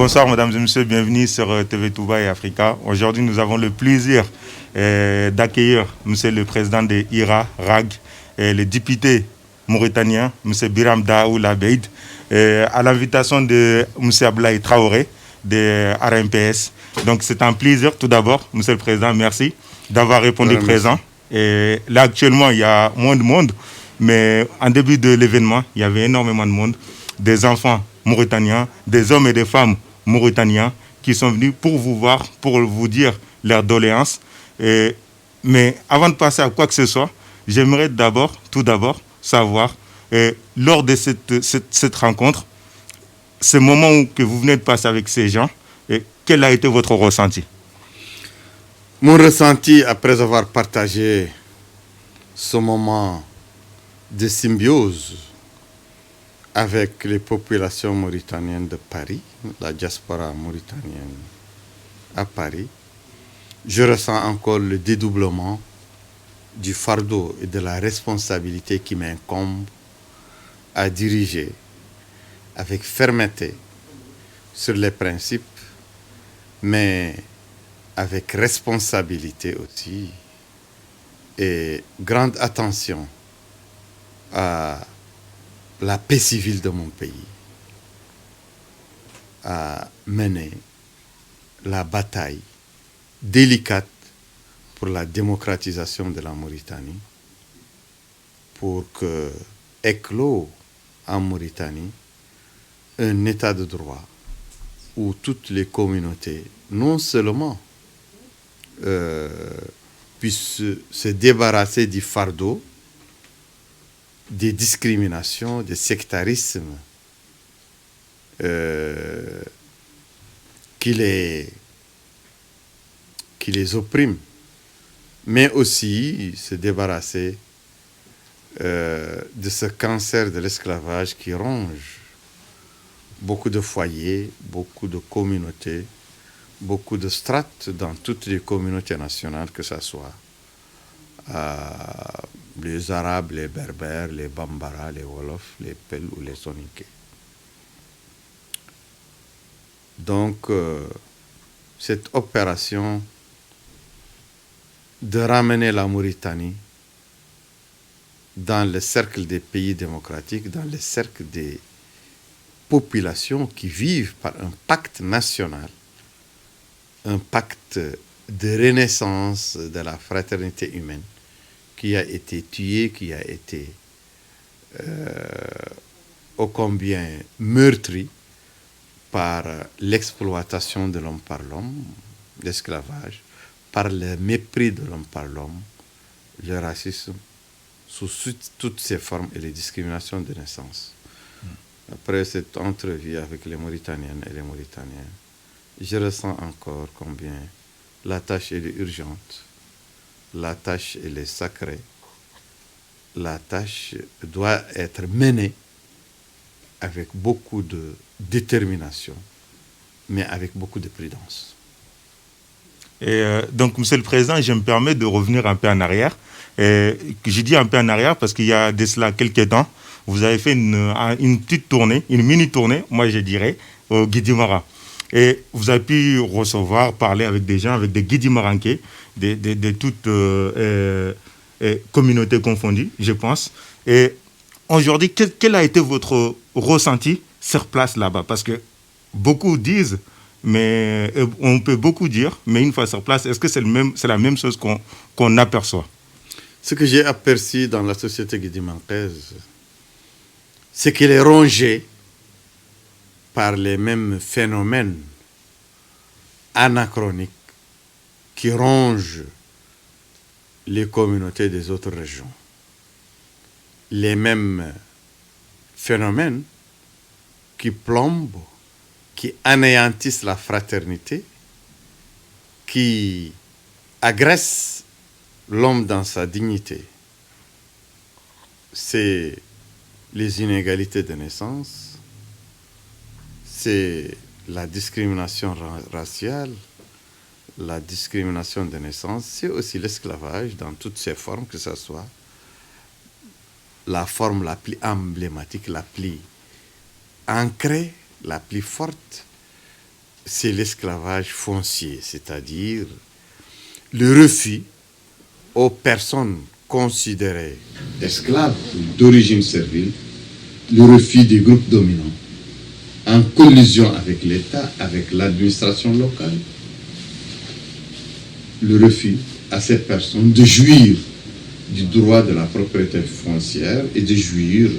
Bonsoir mesdames et messieurs, bienvenue sur TV Touba et Africa. Aujourd'hui nous avons le plaisir d'accueillir monsieur le président de IRA, RAG, le député mauritanien, monsieur Biram Daoul Abeid, à l'invitation de monsieur Ablaye Traoré de RMPS. Donc c'est un plaisir tout d'abord, monsieur le président, merci d'avoir répondu présent. Et là actuellement il y a moins de monde, mais en début de l'événement il y avait énormément de monde, des enfants mauritaniens, des hommes et des femmes mauritaniens qui sont venus pour vous voir, pour vous dire leurs doléances. Mais avant de passer à quoi que ce soit, j'aimerais tout d'abord, savoir, lors de cette rencontre, ce moment que vous venez de passer avec ces gens, quel a été votre ressenti? Mon ressenti, après avoir partagé ce moment de symbiose avec les populations mauritaniennes de Paris, la diaspora mauritanienne à Paris, je ressens encore le dédoublement du fardeau et de la responsabilité qui m'incombe à diriger avec fermeté sur les principes, mais avec responsabilité aussi et grande attention à la paix civile de mon pays, à mener la bataille délicate pour la démocratisation de la Mauritanie, pour que éclôt en Mauritanie un état de droit où toutes les communautés, non seulement puissent se débarrasser du fardeau, des discriminations, des sectarismes qui les oppriment, mais aussi se débarrasser de ce cancer de l'esclavage qui ronge beaucoup de foyers, beaucoup de communautés, beaucoup de strates dans toutes les communautés nationales, que ce soit les Arabes, les Berbères, les Bambara, les Wolofs, les Peuls ou les Soninké. Donc, cette opération de ramener la Mauritanie dans le cercle des pays démocratiques, dans le cercle des populations qui vivent par un pacte national, un pacte de renaissance de la fraternité humaine, qui a été tué, qui a été ô combien meurtri par l'exploitation de l'homme par l'homme, l'esclavage, par le mépris de l'homme par l'homme, le racisme, sous toutes ses formes et les discriminations de naissance. Après cette entrevue avec les Mauritaniennes et les Mauritaniens, je ressens encore combien la tâche est urgente, la tâche elle est sacrée, la tâche doit être menée avec beaucoup de détermination, mais avec beaucoup de prudence. Et donc, Monsieur le Président, je me permets de revenir un peu en arrière. J'ai dit un peu en arrière parce qu'il y a de cela quelques temps, vous avez fait une petite tournée, une mini-tournée, moi je dirais, au Guidimara. Et vous avez pu recevoir, parler avec des gens, avec des Guidimaranké, de toutes communautés confondues, je pense. Et aujourd'hui, quel a été votre ressenti sur place là-bas? Parce que beaucoup disent, mais on peut beaucoup dire, mais une fois sur place, est-ce que c'est la même chose qu'on aperçoit? Ce que j'ai aperçu dans la société guidimankaise, c'est qu'elle est rongée par les mêmes phénomènes anachroniques qui rongent les communautés des autres régions. Les mêmes phénomènes qui plombent, qui anéantissent la fraternité, qui agressent l'homme dans sa dignité. C'est les inégalités de naissance, c'est la discrimination raciale, la discrimination de naissance, c'est aussi l'esclavage dans toutes ses formes, que ce soit la forme la plus emblématique, la plus ancrée, la plus forte, c'est l'esclavage foncier, c'est-à-dire le refus aux personnes considérées esclaves ou d'origine servile, le refus des groupes dominants, en collusion avec l'État, avec l'administration locale, le refus à cette personne de jouir du droit de la propriété foncière et de jouir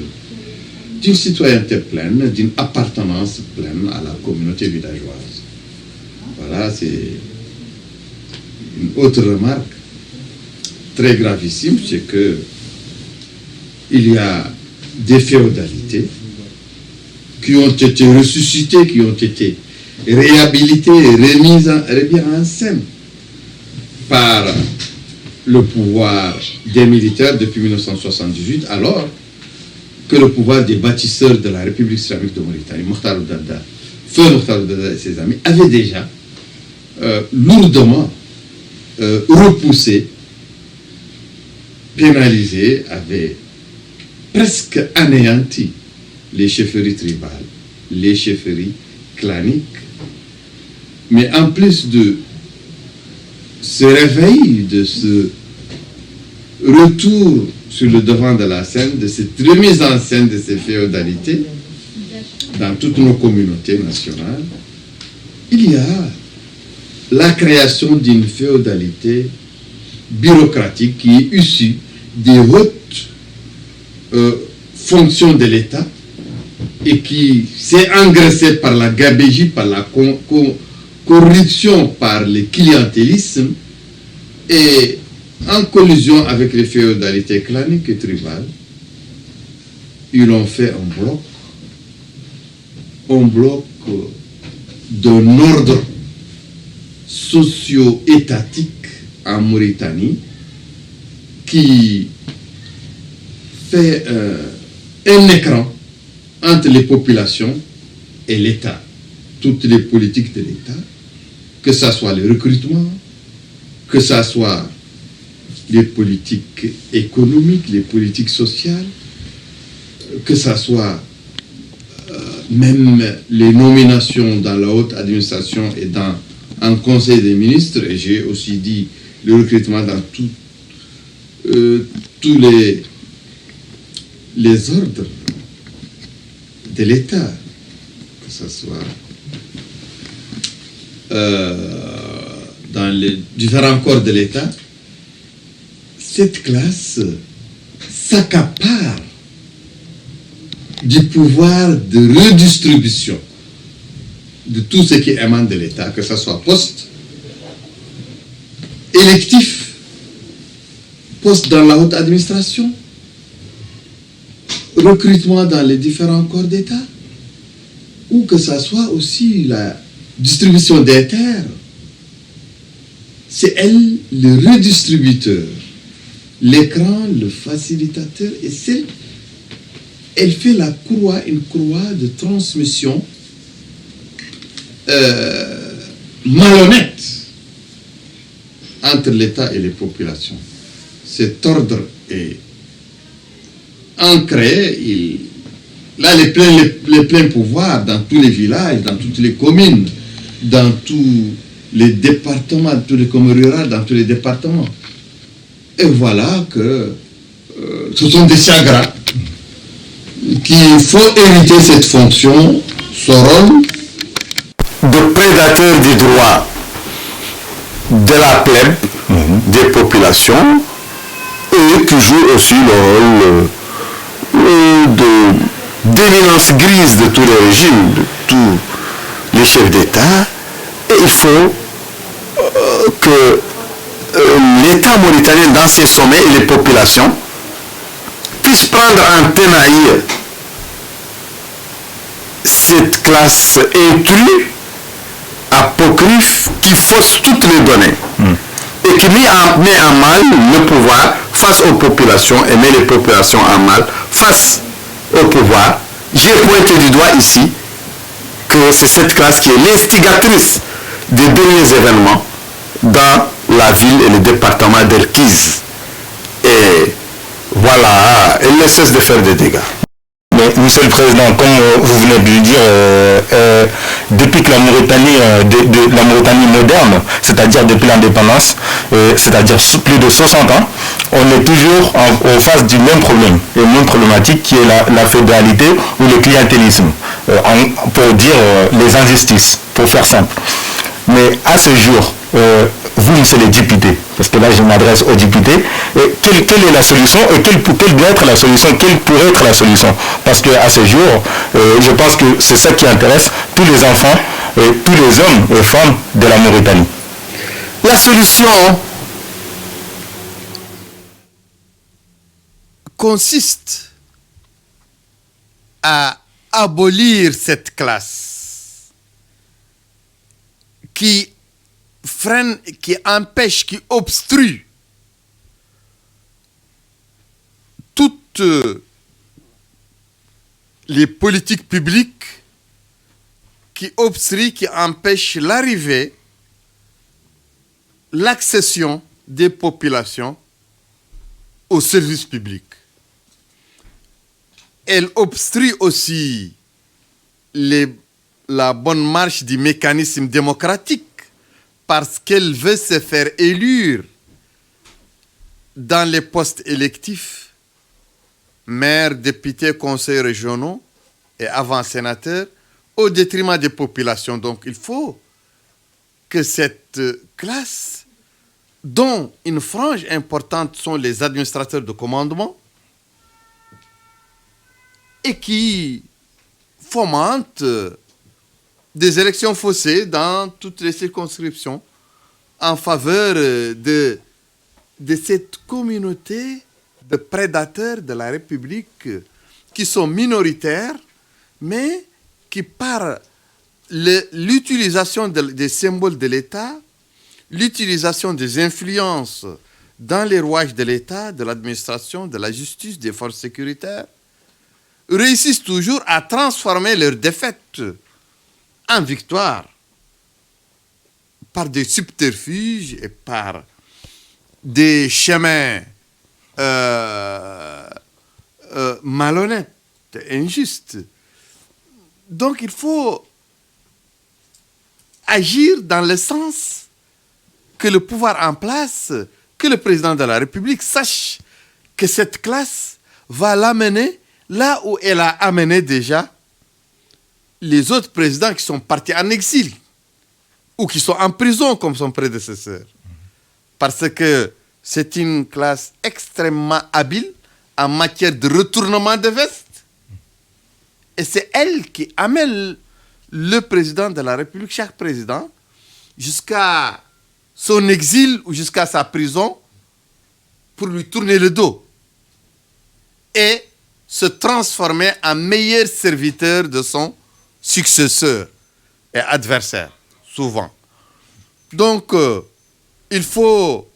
d'une citoyenneté pleine, d'une appartenance pleine à la communauté villageoise. Voilà, c'est une autre remarque très gravissime, c'est que il y a des féodalités qui ont été ressuscitées, qui ont été réhabilitées et remises en scène par le pouvoir des militaires depuis 1978, alors que le pouvoir des bâtisseurs de la République islamique de Mauritanie, Mokhtar Oudada, feu Mokhtar Oudada et ses amis, avaient déjà lourdement repoussé, pénalisé, avaient presque anéanti les chefferies tribales, les chefferies claniques. Mais en plus de ce réveil, de ce retour sur le devant de la scène, de cette remise en scène de ces féodalités dans toutes nos communautés nationales, il y a la création d'une féodalité bureaucratique qui est issue des hautes fonctions de l'État et qui s'est engraissée par la gabégie, par la corruption, par le clientélisme, et en collusion avec les féodalités claniques et tribales, ils ont fait un bloc d'un ordre socio-étatique en Mauritanie qui fait un écran entre les populations et l'État. Toutes les politiques de l'État, que ce soit le recrutement, que ce soit les politiques économiques, les politiques sociales, que ce soit même les nominations dans la haute administration et dans un conseil des ministres, et j'ai aussi dit le recrutement dans tous les ordres de l'État, que ce soit dans les différents corps de l'État. Cette classe s'accapare du pouvoir de redistribution de tout ce qui émane de l'État, que ce soit poste électif, poste dans la haute administration, recrutement dans les différents corps d'État, ou que ce soit aussi la distribution des terres. C'est elle le redistributeur, l'écran, le facilitateur, et elle fait la croix, une croix de transmission malhonnête entre l'État et les populations. Cet ordre est ancré, il a les pleins pouvoirs dans tous les villages, dans toutes les communes, dans tous les départements, tous les communes rurales, dans tous les départements. Et voilà que ce sont des chagras qu'il faut hériter cette fonction, ce rôle de prédateur du droit de la plèbe, des populations, et qui joue aussi le rôle d'éminence grise de tous les régimes, de tous les chefs d'État. Et il faut que l'État mauritanien, dans ses sommets, et les populations puissent prendre en tenaille cette classe intrue, apocryphe, qui fausse toutes les données et qui met en mal le pouvoir face aux populations et met les populations en mal face au pouvoir. J'ai pointé du doigt ici que c'est cette classe qui est l'instigatrice des derniers événements dans la ville et le département d'Elkiz. Et voilà, elle ne cesse de faire des dégâts. Mais, Monsieur le Président, comme vous venez de le dire, depuis que la Mauritanie, la Mauritanie moderne, c'est-à-dire depuis l'indépendance, c'est-à-dire plus de 60 ans, on est toujours en face du même problème, la même problématique qui est la féodalité ou le clientélisme, pour dire les injustices, pour faire simple. Mais à ce jour, vous, monsieur les députés, parce que là je m'adresse aux députés, quelle est la solution et quelle doit être la solution, quelle pourrait être la solution? Parce qu'à ce jour, je pense que c'est ça qui intéresse tous les enfants, tous les hommes et femmes de la Mauritanie. La solution consiste à abolir cette classe qui freine, qui empêche, qui obstrue toutes les politiques publiques, qui obstrue, qui empêche l'arrivée, l'accession des populations aux services publics. Elle obstrue aussi la bonne marche du mécanisme démocratique parce qu'elle veut se faire élire dans les postes électifs, maires, députés, conseils régionaux et avant sénateurs, au détriment des populations. Donc il faut que cette classe, dont une frange importante sont les administrateurs de commandement, et qui fomentent des élections faussées dans toutes les circonscriptions en faveur de cette communauté de prédateurs de la République qui sont minoritaires, mais qui, par l'utilisation des symboles de l'État, l'utilisation des influences dans les rouages de l'État, de l'administration, de la justice, des forces sécuritaires, réussissent toujours à transformer leurs défaites en victoire par des subterfuges et par des chemins malhonnêtes, injustes. Donc il faut agir dans le sens que le pouvoir en place, que le président de la République sache que cette classe va l'amener là où elle a amené déjà les autres présidents qui sont partis en exil ou qui sont en prison comme son prédécesseur. Parce que c'est une classe extrêmement habile en matière de retournement de veste. Et c'est elle qui amène le président de la République, chaque président, jusqu'à son exil ou jusqu'à sa prison pour lui tourner le dos et se transformer en meilleur serviteur de son successeur et adversaire, souvent. Donc, il faut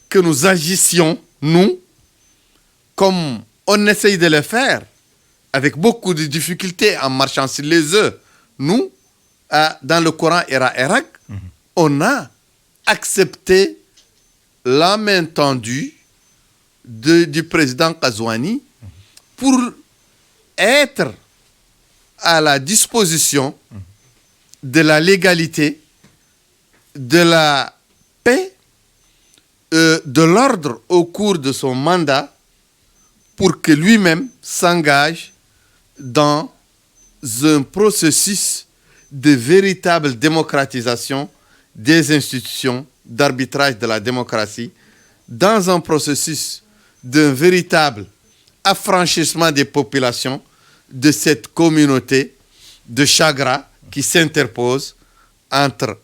que nous agissions, nous, comme on essaye de le faire, avec beaucoup de difficultés en marchant sur les œufs. Nous, dans le Coran Irak, on a accepté la main tendue du président Ghazouani pour être à la disposition de la légalité, de la paix, de l'ordre au cours de son mandat pour que lui-même s'engage dans un processus de véritable démocratisation des institutions d'arbitrage de la démocratie, dans un processus d'un véritable affranchissement des populations de cette communauté de Chagra qui s'interpose entre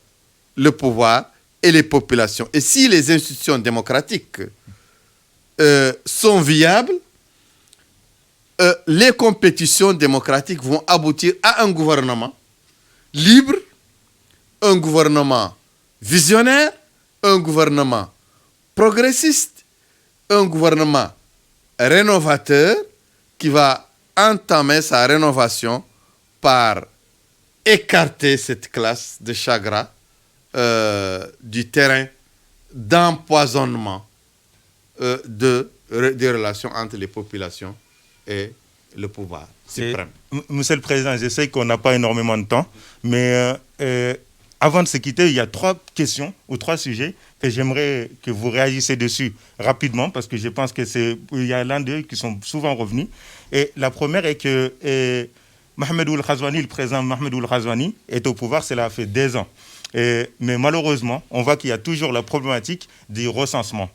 le pouvoir et les populations. Et si les institutions démocratiques sont viables, les compétitions démocratiques vont aboutir à un gouvernement libre, un gouvernement visionnaire, un gouvernement progressiste, un gouvernement rénovateur qui va entamer sa rénovation par écarter cette classe de Chagra du terrain d'empoisonnement des relations entre les populations et le pouvoir suprême. Monsieur le Président, je sais qu'on n'a pas énormément de temps, mais avant de se quitter, il y a 3 questions ou 3 sujets que j'aimerais que vous réagissiez dessus rapidement, parce que je pense qu'il y a l'un d'eux qui sont souvent revenus. Et la première est que Mohamed Ould Ghazouani, le président Mohamed Ould Ghazouani, est au pouvoir, cela fait 2 ans. Mais malheureusement, on voit qu'il y a toujours la problématique du recensement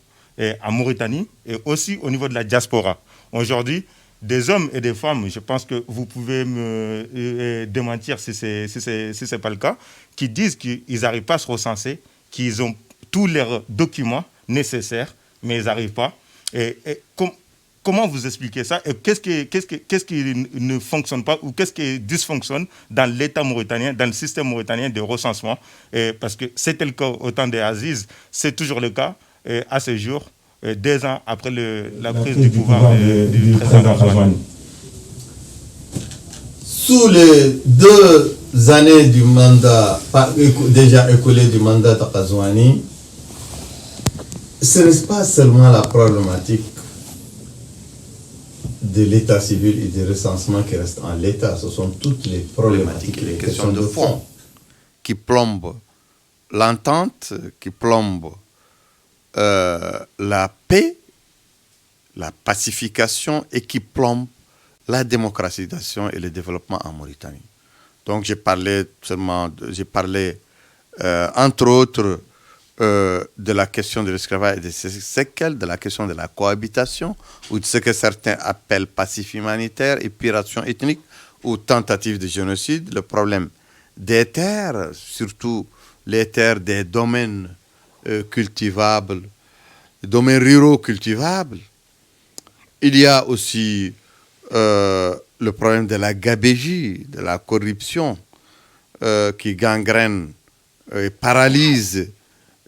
en Mauritanie et aussi au niveau de la diaspora. Aujourd'hui, des hommes et des femmes, je pense que vous pouvez me démentir si ce n'est pas le cas, qui disent qu'ils n'arrivent pas à se recenser, qu'ils ont tous leurs documents nécessaires, mais ils n'arrivent pas. Comment vous expliquez ça? Et qu'est-ce qui ne fonctionne pas ou qu'est-ce qui dysfonctionne dans l'État mauritanien, dans le système mauritanien de recensement? Parce que c'était le cas au temps des Aziz, c'est toujours le cas à ce jour, 2 ans après la prise du pouvoir du président Ghazouani. Sous les 2 années du mandat, déjà écoulé du mandat de Ghazouani, ce n'est pas seulement la problématique de l'état civil et du recensement qui reste en l'état, ce sont toutes les problématiques, les questions de fond qui plombent l'entente, qui plombent la paix, la pacification et qui plombent la démocratisation et le développement en Mauritanie. Donc j'ai parlé entre autres de la question de l'esclavage et de ses séquelles, de la question de la cohabitation, ou de ce que certains appellent passif humanitaire, épuration ethnique, ou tentative de génocide, le problème des terres, surtout les terres des domaines cultivables, des domaines ruraux cultivables. Il y a aussi le problème de la gabégie, de la corruption, qui gangrène et paralyse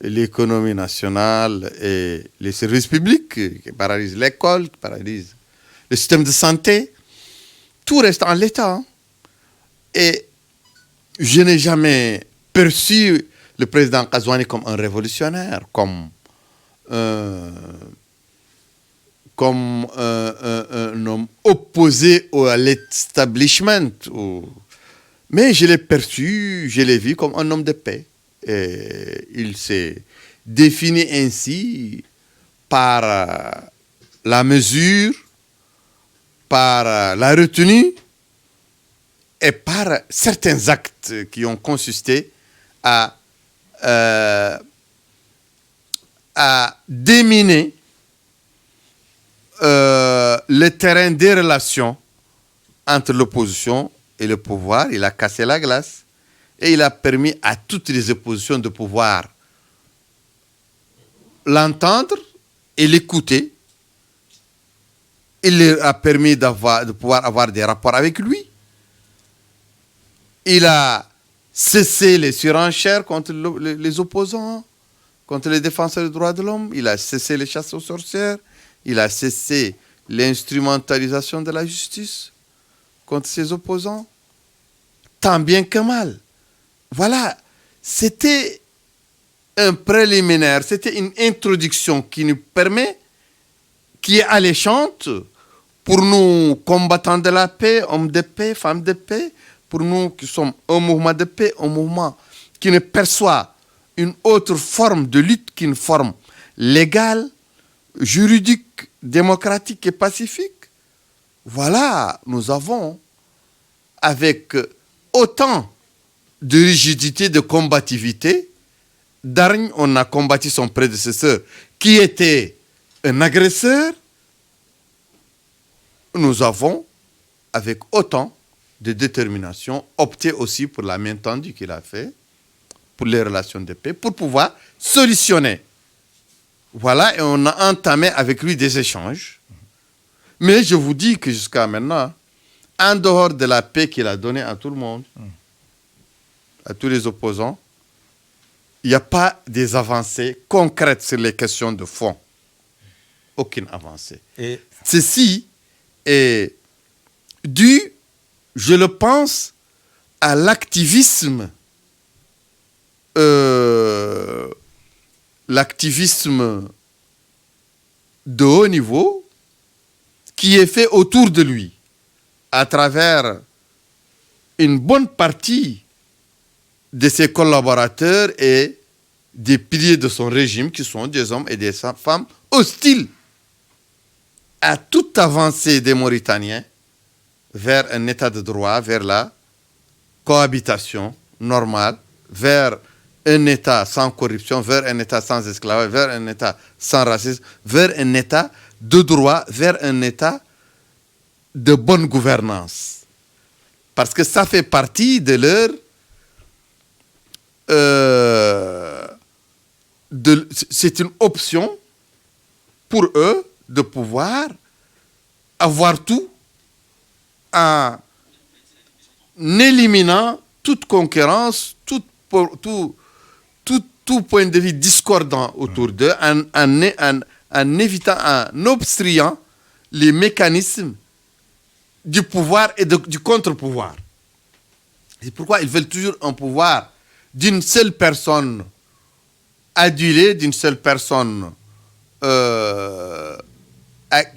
l'économie nationale et les services publics, qui paralysent l'école, qui paralysent le système de santé. Tout reste en l'état. Hein. Et je n'ai jamais perçu le président Ghazouani comme un révolutionnaire, comme un homme opposé à l'establishment. Mais je l'ai perçu, je l'ai vu comme un homme de paix. Et il s'est défini ainsi par la mesure, par la retenue et par certains actes qui ont consisté à déminer le terrain des relations entre l'opposition et le pouvoir. Il a cassé la glace. Et il a permis à toutes les oppositions de pouvoir l'entendre et l'écouter. Il leur a permis de pouvoir avoir des rapports avec lui. Il a cessé les surenchères contre les opposants, contre les défenseurs des droits de l'homme. Il a cessé les chasses aux sorcières. Il a cessé l'instrumentalisation de la justice contre ses opposants. Tant bien que mal. Voilà, c'était un préliminaire, c'était une introduction qui nous permet, qui est alléchante pour nous combattants de la paix, hommes de paix, femmes de paix, pour nous qui sommes un mouvement de paix, un mouvement qui ne perçoit une autre forme de lutte qu'une forme légale, juridique, démocratique et pacifique. Voilà, nous avons, avec autant de rigidité, de combativité. D'Argne, on a combattu son prédécesseur qui était un agresseur. Nous avons, avec autant de détermination, opté aussi pour la main tendue qu'il a fait, pour les relations de paix, pour pouvoir solutionner. Voilà, et on a entamé avec lui des échanges. Mais je vous dis que jusqu'à maintenant, en dehors de la paix qu'il a donnée à tout le monde, à tous les opposants, il n'y a pas des avancées concrètes sur les questions de fond. Aucune avancée. Et ceci est dû, je le pense, à l'activisme de haut niveau qui est fait autour de lui. à travers une bonne partie de ses collaborateurs et des piliers de son régime qui sont des hommes et des femmes hostiles à toute avancée des Mauritaniens vers un état de droit, vers la cohabitation normale, vers un état sans corruption, vers un état sans esclavage, vers un état sans racisme, vers un état de droit, vers un état de bonne gouvernance. Parce que ça fait partie de leur... c'est une option pour eux de pouvoir avoir tout en éliminant toute concurrence, tout point de vue discordant autour d'eux, en évitant, en obstruant les mécanismes du pouvoir et du contre-pouvoir. C'est pourquoi ils veulent toujours un pouvoir d'une seule personne adulée, d'une seule personne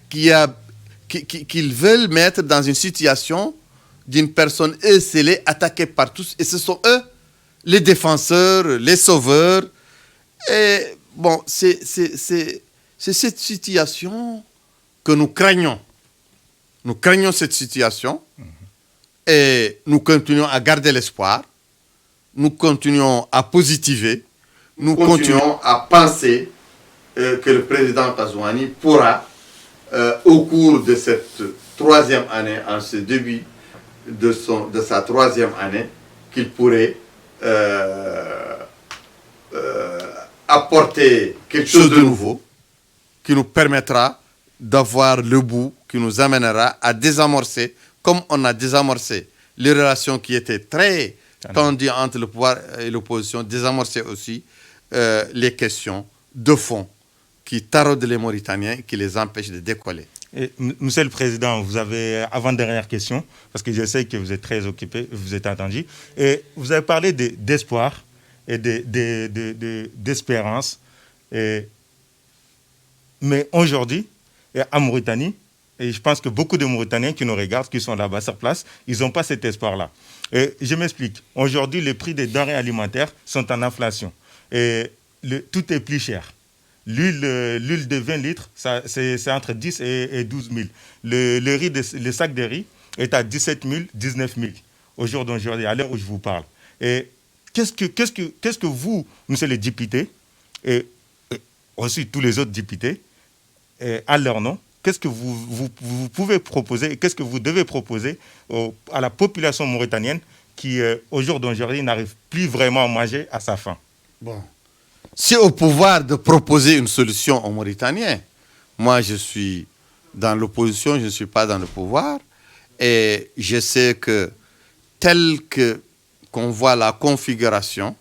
qu'ils veulent mettre dans une situation d'une personne esselée, attaquée par tous. Et ce sont eux, les défenseurs, les sauveurs. Et bon, c'est cette situation que nous craignons. Nous craignons cette situation et nous continuons à garder l'espoir. Nous continuons à positiver. Nous continuons à penser que le président Kazouani pourra, au cours de cette troisième année, en ce début de sa troisième année, qu'il pourrait apporter quelque chose de nouveau qui nous permettra d'avoir le bout, qui nous amènera à désamorcer, comme on a désamorcé les relations qui étaient très tendues entre le pouvoir et l'opposition, désamorcer aussi les questions de fond qui taraudent les Mauritaniens et qui les empêchent de décoller. Et, Monsieur le Président, vous avez avant-dernière question, parce que je sais que vous êtes très occupé, vous êtes attendu. Et vous avez parlé d'espoir et d'espérance. Mais aujourd'hui, en Mauritanie, et je pense que beaucoup de Mauritaniens qui nous regardent, qui sont là-bas sur place, ils n'ont pas cet espoir-là. Et je m'explique. Aujourd'hui, les prix des denrées alimentaires sont en inflation. Et tout est plus cher. L'huile de 20 litres, c'est entre 10 et 12 000. Le sac de riz est à 17 000, 19 000 aujourd'hui, à l'heure où je vous parle. Et qu'est-ce que vous, monsieur le député, et aussi tous les autres députés, à leur nom, qu'est-ce que vous pouvez proposer et qu'est-ce que vous devez proposer à la population mauritanienne qui, au jour d'aujourd'hui, n'arrive plus vraiment à manger à sa faim? Bon. C'est au pouvoir de proposer une solution aux Mauritaniens. Moi, je suis dans l'opposition, je ne suis pas dans le pouvoir. Et je sais que tel qu'on voit la configuration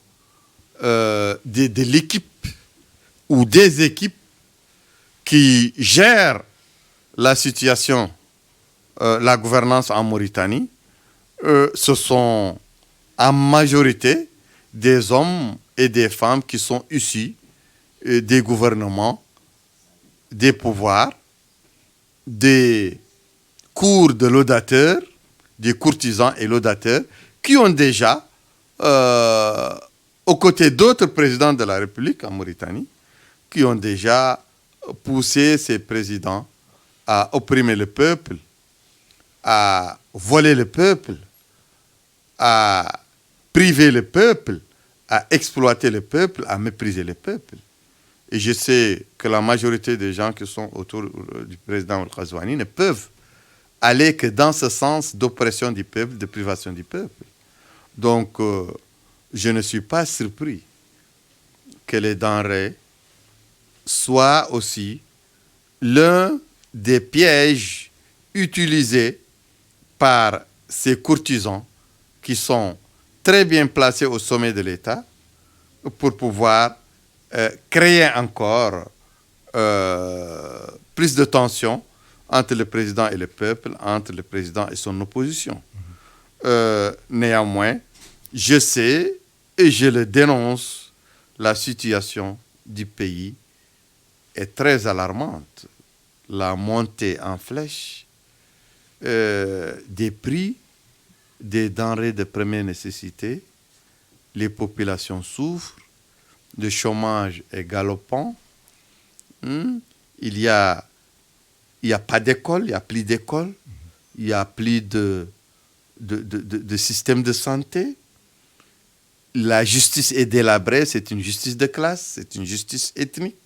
de l'équipe ou des équipes qui gèrent la situation, la gouvernance en Mauritanie, ce sont en majorité des hommes et des femmes qui sont issus des gouvernements, des pouvoirs, des cours de laudateurs, des courtisans et laudateurs, qui ont déjà, aux côtés d'autres présidents de la République en Mauritanie, qui ont déjà poussé ces présidents à opprimer le peuple, à voler le peuple, à priver le peuple, à exploiter le peuple, à mépriser le peuple. Et je sais que la majorité des gens qui sont autour du président Al-Ghazouani ne peuvent aller que dans ce sens d'oppression du peuple, de privation du peuple. Donc, je ne suis pas surpris que les denrées soient aussi l'un des pièges utilisés par ces courtisans qui sont très bien placés au sommet de l'État pour pouvoir créer encore plus de tensions entre le président et le peuple, entre le président et son opposition. Néanmoins, je sais et je le dénonce, la situation du pays est très alarmante. La montée en flèche des prix des denrées de première nécessité. Les populations souffrent, le chômage est galopant. Il y a pas d'école, il n'y a plus d'école, il n'y a plus de système de santé. La justice est délabrée, c'est une justice de classe, c'est une justice ethnique.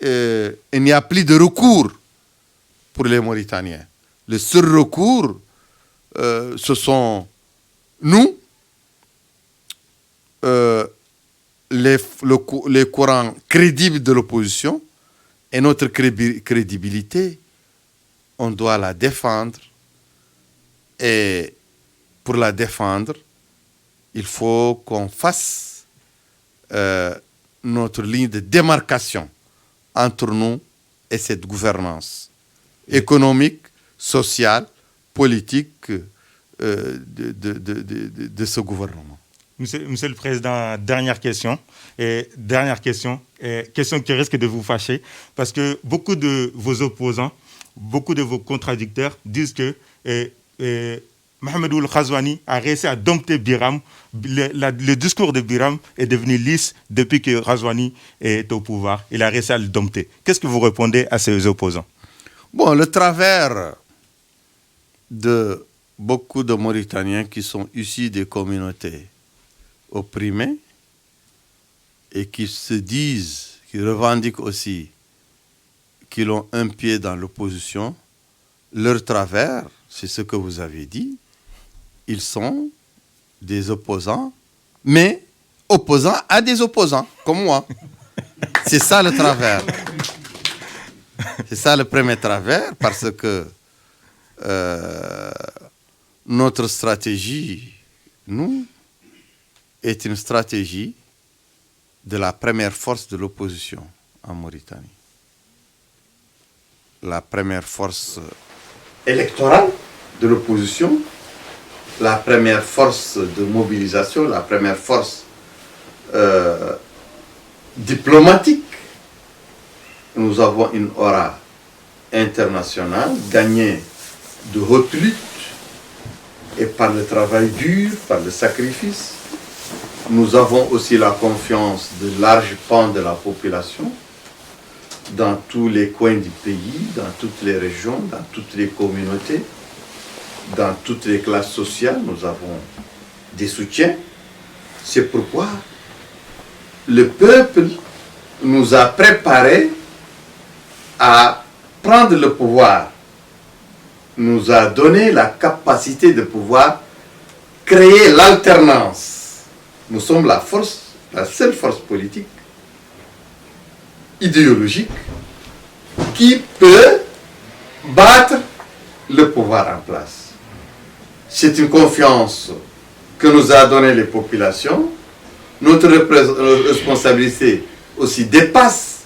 Il n'y a plus de recours pour les Mauritaniens. Le seul recours, ce sont nous, les courants crédibles de l'opposition, et notre crédibilité, on doit la défendre. Et pour la défendre, il faut qu'on fasse notre ligne de démarcation entre nous et cette gouvernance économique, sociale, politique de ce gouvernement. Monsieur le Président, dernière question. Question qui risque de vous fâcher, parce que beaucoup de vos opposants, beaucoup de vos contradicteurs disent que Mohamed Ould Ghazouani a réussi à dompter Biram. Le discours de Biram est devenu lisse depuis que Ghazouani est au pouvoir. Il a réussi à le dompter. Qu'est-ce que vous répondez à ces opposants? Bon, le travers de beaucoup de Mauritaniens qui sont issus des communautés opprimés et qui se disent, qui revendiquent aussi qu'ils ont un pied dans l'opposition, leur travers, c'est ce que vous avez dit, ils sont des opposants, mais opposants à des opposants, comme moi. C'est ça le travers. C'est ça le premier travers, parce que notre stratégie, nous, est une stratégie de la première force de l'opposition en Mauritanie. La première force électorale de l'opposition, la première force de mobilisation, la première force diplomatique. Nous avons une aura internationale gagnée de haute lutte et par le travail dur, par le sacrifice. Nous avons aussi la confiance de larges pans de la population dans tous les coins du pays, dans toutes les régions, dans toutes les communautés, dans toutes les classes sociales. Nous avons des soutiens. C'est pourquoi le peuple nous a préparés à prendre le pouvoir, nous a donné la capacité de pouvoir créer l'alternance. Nous sommes la seule force politique, idéologique, qui peut battre le pouvoir en place. C'est une confiance que nous a donnée les populations. Notre responsabilité aussi dépasse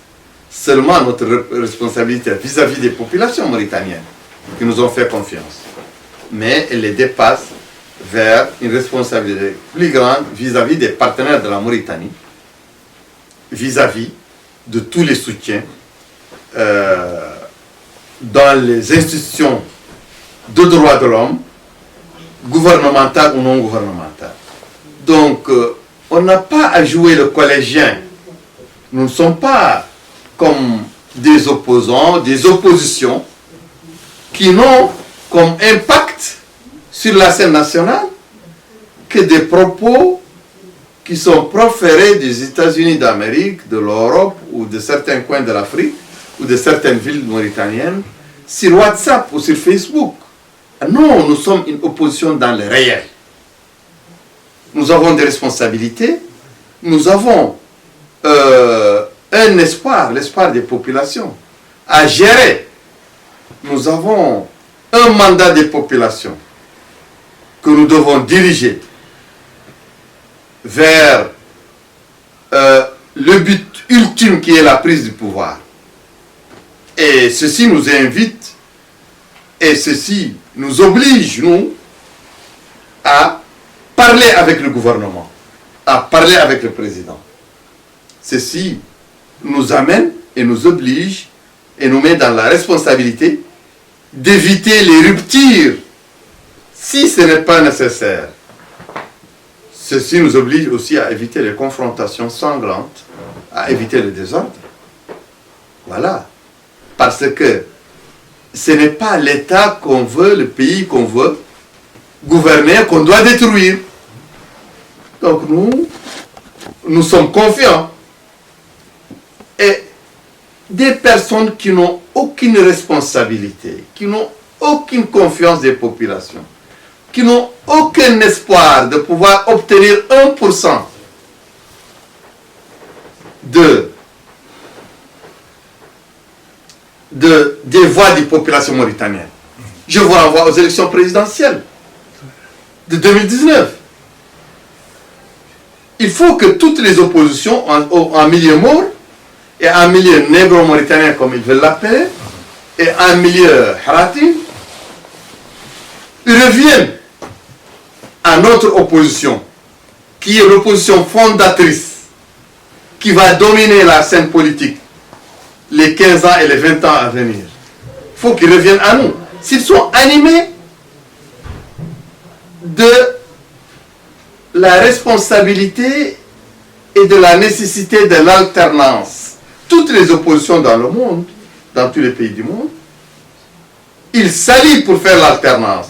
seulement notre responsabilité vis-à-vis des populations mauritaniennes qui nous ont fait confiance. Mais elle les dépasse vers une responsabilité plus grande vis-à-vis des partenaires de la Mauritanie, vis-à-vis de tous les soutiens dans les institutions de droits de l'homme, gouvernementales ou non gouvernementales. Donc, on n'a pas à jouer le collégien. Nous ne sommes pas comme des opposants, des oppositions qui n'ont comme impact sur la scène nationale que des propos qui sont proférés des États-Unis d'Amérique, de l'Europe ou de certains coins de l'Afrique ou de certaines villes mauritaniennes sur WhatsApp ou sur Facebook. Non, nous sommes une opposition dans le réel. Nous avons des responsabilités, nous avons un espoir, l'espoir des populations à gérer. Nous avons un mandat des populations que nous devons diriger vers le but ultime qui est la prise du pouvoir. Et ceci nous invite et ceci nous oblige, nous, à parler avec le gouvernement, à parler avec le président. Ceci nous amène et nous oblige et nous met dans la responsabilité d'éviter les ruptures si ce n'est pas nécessaire. Ceci nous oblige aussi à éviter les confrontations sanglantes, à éviter le désordre. Voilà. Parce que ce n'est pas l'État qu'on veut, le pays qu'on veut gouverner, qu'on doit détruire. Donc nous sommes confiants. Et des personnes qui n'ont aucune responsabilité, qui n'ont aucune confiance des populations, qui n'ont aucun espoir de pouvoir obtenir 1% des voix des populations mauritaniennes. Je vous renvoie aux élections présidentielles de 2019. Il faut que toutes les oppositions en milieu maure et en milieu négro-mauritanien, comme ils veulent l'appeler, et en milieu harati, reviennent à notre opposition, qui est l'opposition fondatrice, qui va dominer la scène politique les 15 ans et les 20 ans à venir. Il faut qu'ils reviennent à nous. S'ils sont animés de la responsabilité et de la nécessité de l'alternance. Toutes les oppositions dans le monde, dans tous les pays du monde, ils s'allient pour faire l'alternance.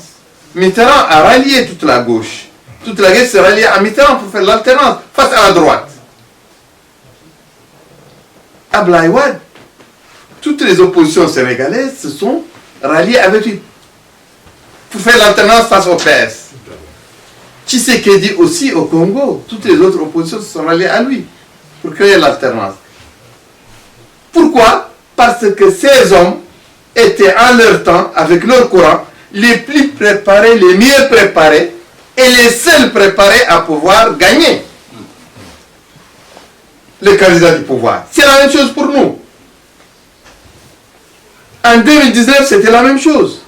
Mitterrand a rallié toute la gauche. Toute la gauche s'est ralliée à Mitterrand pour faire l'alternance face à la droite. À Blaïwad, toutes les oppositions sénégalaises se sont ralliées avec lui pour faire l'alternance face au PS. Tshisekedi aussi au Congo, toutes les autres oppositions se sont ralliées à lui pour créer l'alternance. Pourquoi? Parce que ces hommes étaient en leur temps, avec leur courant, les plus préparés, les mieux préparés et les seuls préparés à pouvoir gagner le candidat du pouvoir. C'est la même chose pour nous. En 2019, c'était la même chose.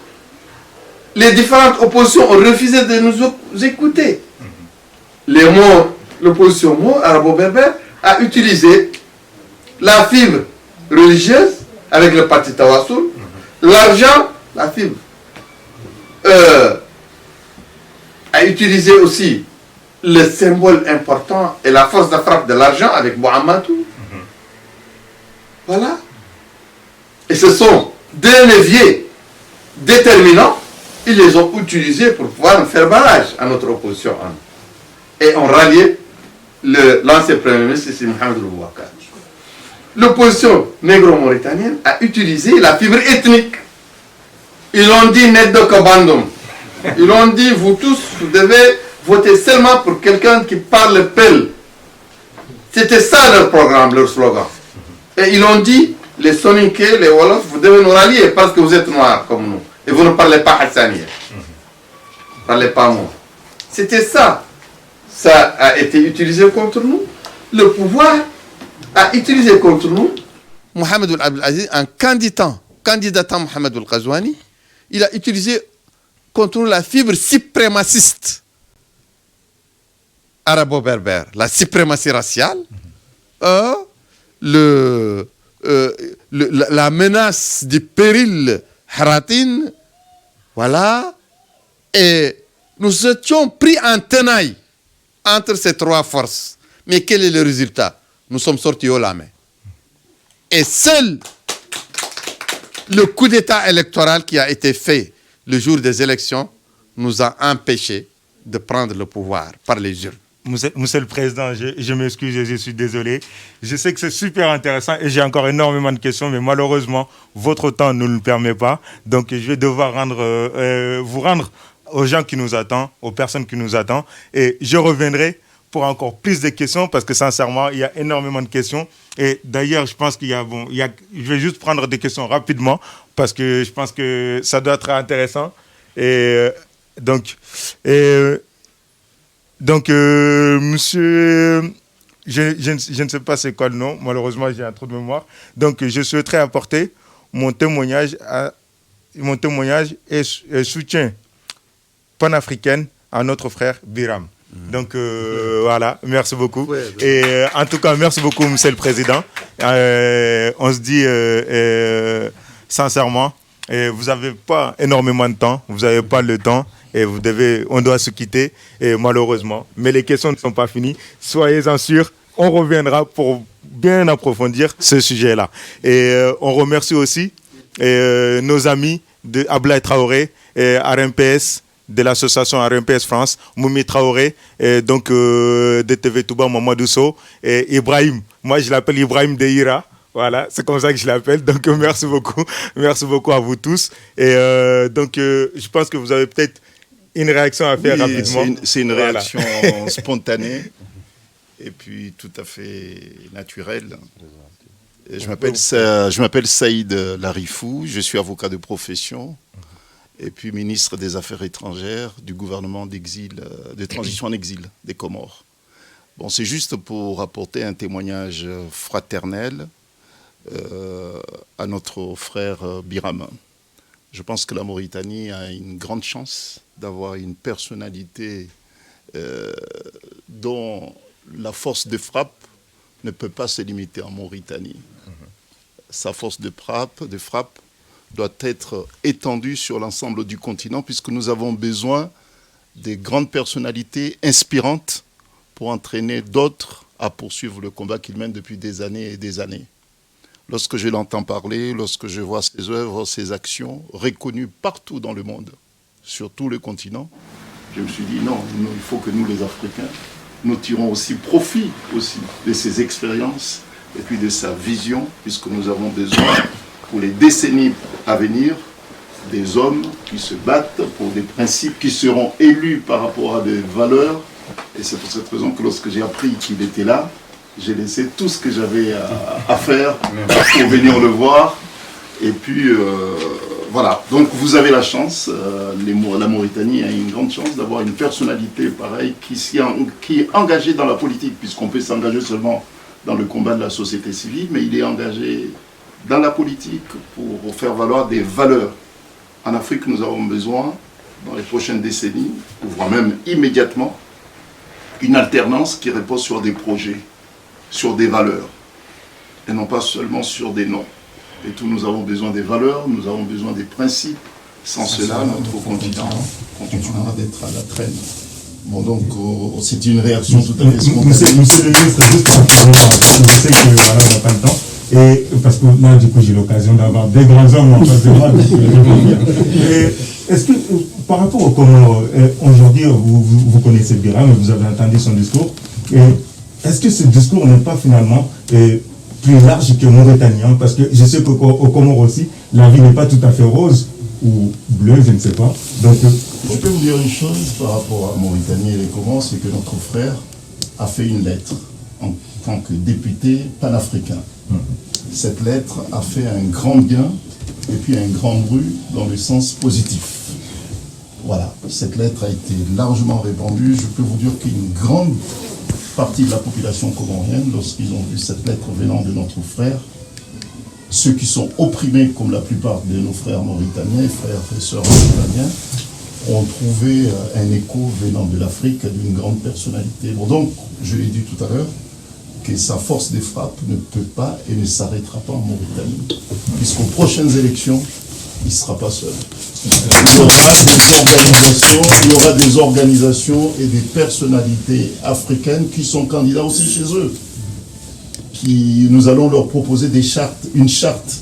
Les différentes oppositions ont refusé de nous écouter. L'opposition arabo-berbère a utilisé la fibre religieuse avec le parti Tawassoul, l'argent, la fibre, a utilisé aussi le symbole important et la force de frappe de l'argent avec Mohamedou. Voilà. Et ce sont deux leviers déterminants. Ils les ont utilisés pour pouvoir faire barrage à notre opposition. Et ont rallié l'ancien Premier ministre, c'est Mohamed Boubacar. L'opposition négro-mauritanienne a utilisé la fibre ethnique. Ils ont dit net de Kabandum. Ils ont dit, vous tous, vous devez voter seulement pour quelqu'un qui parle Peul. C'était ça leur programme, leur slogan. Et ils ont dit, les Soninké, les Wolofs, vous devez nous rallier parce que vous êtes noirs comme nous. Et vous ne parlez pas Hassaniya. Vous ne parlez pas moi. C'était ça. Ça a été utilisé contre nous. Le pouvoir a utilisé contre nous Mohamed Ould Abdel Aziz en candidatant Mohamed Ould Ghazouani. Il a utilisé contre nous la fibre suprémaciste arabo-berbère, la suprématie raciale, la menace du péril haratine, voilà, et nous étions pris en tenaille entre ces trois forces. Mais quel est le résultat? Nous sommes sortis haut la main. Et seul le coup d'État électoral qui a été fait le jour des élections nous a empêchés de prendre le pouvoir par les urnes. Monsieur le Président, je m'excuse, je suis désolé. Je sais que c'est super intéressant et j'ai encore énormément de questions, mais malheureusement, votre temps ne le permet pas. Donc, je vais devoir vous rendre aux gens qui nous attendent, aux personnes qui nous attendent. Et je reviendrai pour encore plus de questions parce que sincèrement, il y a énormément de questions. Et d'ailleurs, je pense je vais juste prendre des questions rapidement parce que je pense que ça doit être intéressant. Et donc, monsieur, je ne sais pas c'est quoi le nom, malheureusement j'ai un trou de mémoire. Donc, je souhaiterais apporter mon témoignage et soutien panafricain à notre frère Biram. Donc, voilà, merci beaucoup. Ouais, et en tout cas, merci beaucoup, monsieur le Président. On se dit sincèrement, Et vous n'avez pas énormément de temps, vous n'avez pas le temps et on doit se quitter et malheureusement. Mais les questions ne sont pas finies. Soyez-en sûrs, on reviendra pour bien approfondir ce sujet-là. Et on remercie aussi nos amis de Ablaye Traoré et RMPS, de l'association RMPS France, Moumi Traoré, et donc de TV Touba, Mamadou Sow, et Ibrahim. Moi, je l'appelle Ibrahim de Ira. Voilà, c'est comme ça que je l'appelle. Donc, merci beaucoup à vous tous. Et je pense que vous avez peut-être une réaction à faire rapidement. C'est une réaction spontanée et puis tout à fait naturelle. Je m'appelle Saïd Larifou, je suis avocat de profession et puis ministre des Affaires étrangères du gouvernement d'exil, de transition en exil des Comores. Bon, c'est juste pour apporter un témoignage fraternel à notre frère Biram. Je pense que la Mauritanie a une grande chance d'avoir une personnalité dont la force de frappe ne peut pas se limiter en Mauritanie. Sa force de frappe doit être étendue sur l'ensemble du continent puisque nous avons besoin des grandes personnalités inspirantes pour entraîner d'autres à poursuivre le combat qu'ils mènent depuis des années et des années. Lorsque je l'entends parler, lorsque je vois ses œuvres, ses actions, reconnues partout dans le monde, sur tout le continent, je me suis dit non, il faut que nous les Africains, nous tirons aussi profit aussi de ses expériences et puis de sa vision, puisque nous avons besoin pour les décennies à venir des hommes qui se battent pour des principes qui seront élus par rapport à des valeurs. Et c'est pour cette raison que lorsque j'ai appris qu'il était là, j'ai laissé tout ce que j'avais à faire pour venir le voir. Et puis, voilà. Donc, vous avez la chance, la Mauritanie a une grande chance d'avoir une personnalité pareille qui est engagée dans la politique, puisqu'on peut s'engager seulement dans le combat de la société civile, mais il est engagé dans la politique pour faire valoir des valeurs. En Afrique, nous avons besoin, dans les prochaines décennies, voire même immédiatement, une alternance qui repose sur des projets, sur des valeurs, et non pas seulement sur des noms. Et tout, nous avons besoin des valeurs, nous avons besoin des principes. Sans cela, notre continent continuera d'être à la traîne. Bon, donc, c'est une réaction tout à fait spontanée. Monsieur le ministre, juste je sais que voilà, on n'a pas le temps. Et parce que moi, du coup, j'ai l'occasion d'avoir des grands hommes en face de moi. Est-ce que, par rapport au comment, aujourd'hui, vous connaissez Biram, vous avez entendu son discours, est-ce que ce discours n'est pas finalement plus large que mauritanien? Parce que je sais qu'au Comores aussi, la vie n'est pas tout à fait rose ou bleue, je ne sais pas. Donc, je peux vous dire une chose par rapport à Mauritanie et les Comores, c'est que notre frère a fait une lettre en tant que député panafricain. Cette lettre a fait un grand bien et puis un grand bruit dans le sens positif. Voilà, cette lettre a été largement répandue. Je peux vous dire qu'une grande partie de la population comorienne, lorsqu'ils ont vu cette lettre venant de notre frère, ceux qui sont opprimés, comme la plupart de nos frères mauritaniens, frères et sœurs mauritaniens, ont trouvé un écho venant de l'Afrique d'une grande personnalité. Bon, donc, je l'ai dit tout à l'heure, que sa force de frappe ne peut pas et ne s'arrêtera pas en Mauritanie, puisqu'aux prochaines élections, il ne sera pas seul. Il y aura des organisations et des personnalités africaines qui sont candidats aussi chez eux. Nous allons leur proposer une charte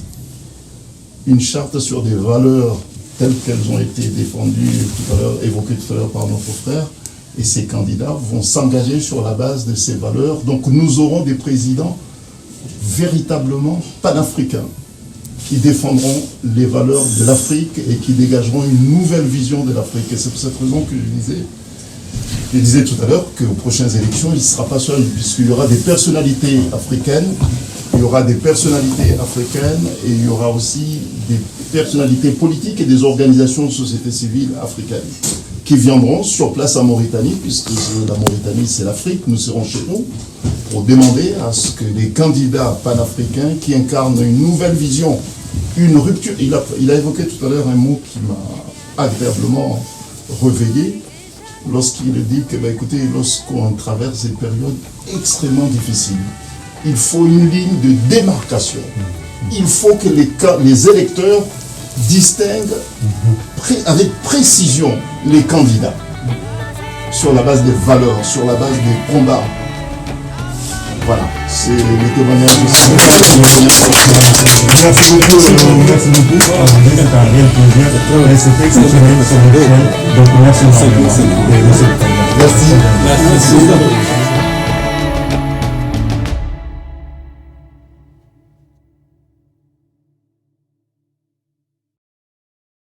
sur des valeurs telles qu'elles ont été défendues tout à l'heure, évoquées tout à l'heure par notre frère. Et ces candidats vont s'engager sur la base de ces valeurs. Donc nous aurons des présidents véritablement panafricains qui défendront les valeurs de l'Afrique et qui dégageront une nouvelle vision de l'Afrique. Et c'est pour cette raison que je disais tout à l'heure qu'aux prochaines élections, il ne sera pas seul, puisqu'il y aura des personnalités africaines, et il y aura aussi des personnalités politiques et des organisations de société civile africaines qui viendront sur place en Mauritanie, puisque la Mauritanie c'est l'Afrique, nous serons chez nous, pour demander à ce que les candidats panafricains qui incarnent une nouvelle vision, une rupture, il a évoqué tout à l'heure un mot qui m'a agréablement réveillé, lorsqu'il dit que, écoutez, lorsqu'on traverse des périodes extrêmement difficiles, il faut une ligne de démarcation. Il faut que les électeurs distingue avec précision les candidats sur la base des valeurs, sur la base des combats. Voilà, c'est le témoignage de Merci beaucoup. C'est un réel plaisir. Et c'est exceptionnel, c'est donc merci. Merci.